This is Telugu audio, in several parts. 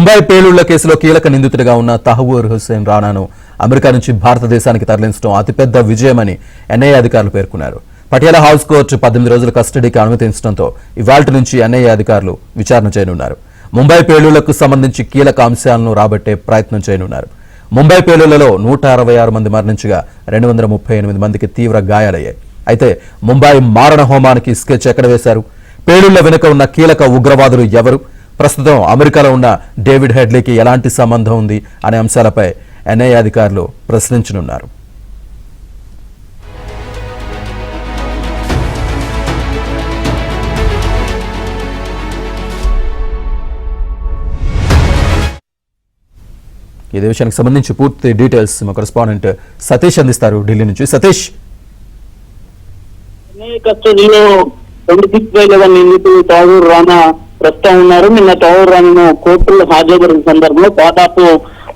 ముంబై పేలుళ్ల కేసులో కీలక నిందితుడిగా ఉన్న తహవూర్ హుస్సేన్ రాణాను అమెరికా నుంచి భారతదేశానికి తరలించడం అతిపెద్ద విజయమని ఎన్ఐఏ అధికారులు పేర్కొన్నారు. పటియాలా హౌస్ కోర్టు 18 రోజుల కస్టడీకి అనుమతించడంతో ఇవాల్టి నుంచి ఎన్ఐఏ అధికారులు విచారణ చేయనున్నారు. ముంబై పేలుళ్లకు సంబంధించి కీలక అంశాలను రాబట్టే ప్రయత్నం చేయనున్నారు. ముంబై పేలుళ్లలో 166 మంది మరణించగా 238 మందికి తీవ్ర గాయాలయ్యాయి. అయితే ముంబై మారణ హోమానికి స్కెచ్ ఎక్కడ వేశారు? పేలుళ్ల వెనుక ఉన్న కీలక ఉగ్రవాదులు ఎవరు? ప్రస్తుతం అమెరికాలో ఉన్న డేవిడ్ హెడ్లీకి ఎలాంటి సంబంధం ఉంది అనే అంశాలపై ఎన్ఐఏ అధికారులు ప్రశ్నించనున్నారు. ఇదే విషయానికి సంబంధించి పూర్తి డీటెయిల్స్ మా కరెస్పాండెంట్ సతీష్ అందిస్తారు ఢిల్లీ నుంచి. సతీష్, కస్టడీలో 26 నిందితులు తహవూర్ రాణా ప్రస్తుతం ఉన్నారు. నిన్న తహవూర్ రాణాను కోర్టులో హాజరుపరిచిన సందర్భంలో దాదాపు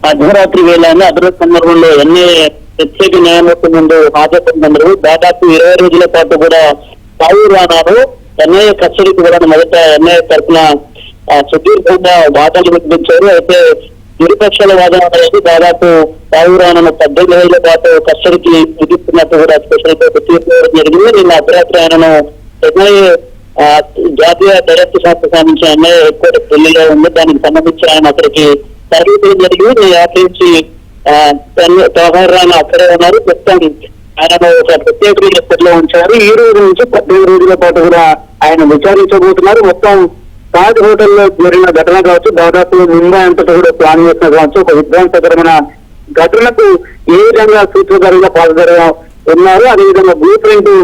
అర్ధరాత్రి వేళ అర్ధరాత్రి సందర్భంలో ప్రత్యేక న్యాయమూర్తి ముందు హాజరుపరిచినందుకు దాదాపు 20 రోజుల పాటు కూడా తహవూర్ రాణాను ఎన్ఐఏ కస్టడీకి కూడా మొదట ఎన్ఐఏ తరఫున సుదీర్ఘంగా వాదనలు వినిపించారు. అయితే ఇరుపక్షాల వాదన అనేది దాదాపు తహవూర్ రాణాను 18 రోజుల పాటు కస్టడీకి విధిస్తున్నట్టు కూడా స్పెషల్ కోర్టు తీర్పు జరిగింది. నిన్న అర్ధరాత్రి ఆయనను ఎన్ఐఏ జాతీయ దర్యాప్తు సంస్థ సంబంధించిన ఎన్ఐఏ హెడ్ క్వార్టర్ ఢిల్లీలో ఉంది. దానికి సంబంధించి ఆయన అక్కడికి తరలించడం జరిగింది. అక్కడి నుంచి తహవూర్ రాణా అక్కడే ఉన్నారు. ప్రస్తుతం ఆయనను ఒక ప్రత్యేక రిపోర్ట్ లో ఉంచారు. ఈ రోజు నుంచి 18 రోజుల పాటు కూడా ఆయన విచారించబోతున్నారు. మొత్తం తాజ్ హోటల్లో జరిగిన ఘటన కావచ్చు, దాదాపు ముంబై అంతటా కూడా ప్లాన్ చేసిన కావచ్చు, ఒక విధ్వంసకరమైన ఘటనకు ఏ విధంగా సూత్రధారులుగా పాల్గొనగా ఉన్నారు, అదేవిధంగా బ్లూ ప్రింట్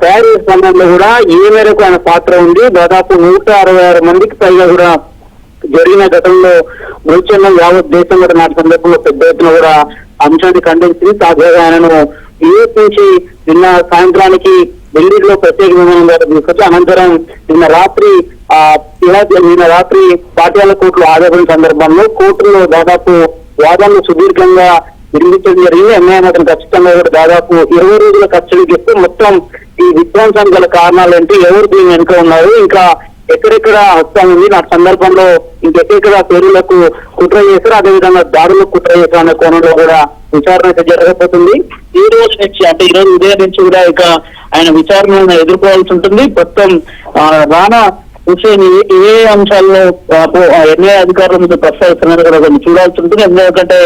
తయారు చేసే సమయంలో కూడా ఏ మేరకు ఆయన పాత్ర ఉంది, దాదాపు 166 మందికి పైగా కూడా జరిగిన ఘటనలో మృత్యున్న యావత్ దేశం కూడా నాటి సందర్భంలో పెద్ద ఎత్తున కూడా అంశాన్ని ఖండించింది. తాజాగా ఆయనను యూఎస్ నుంచి నిన్న సాయంత్రానికి ఢిల్లీలో ప్రత్యేక విమానం ద్వారా తీసుకొచ్చి అనంతరం నిన్న రాత్రి పాటియాలా కోర్టులో హాజరైన సందర్భంలో కోర్టులో దాదాపు వాదనలు సుదీర్ఘంగా వినిపించడం జరిగింది. ఎన్ఐఏ మాత్రం ఖచ్చితంగా కూడా దాదాపు 20 రోజుల కస్టడీకి ఇస్తే మొత్తం ఈ విధ్వంసానికి గల కారణాలు ఏంటి, ఎవరు దీని వెనుక ఉన్నారు, ఇంకా ఎక్కడెక్కడ హస్తం ఉంది, నా సందర్భంలో ఇంకెక్కడ పేరులకు కుట్ర చేశారు, అదేవిధంగా దాడులకు కుట్ర చేశారు అనే కోణంలో కూడా విచారణ అయితే జరగబోతుంది. ఈ రోజు నుంచి అంటే ఈ రోజు ఉదయం నుంచి కూడా ఇక ఆయన విచారణను ఎదుర్కోవాల్సి ఉంటుంది. మొత్తం రాణా హుస్సేన్ ఏ అంశాల్లో ఎన్ఐఏ అధికారుల మీద ప్రస్తావిస్తున్నారు కూడా కొన్ని చూడాల్సి ఉంటుంది. ఎందుకంటే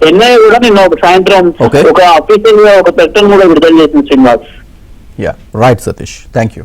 ఎన్ఐఏ కూడా నిన్న ఒక సాయంత్రం ఒక అఫీషియల్ గా ఒక ప్రకటన కూడా విడుదల చేసింది. Srinivas. Right Satish, thank you.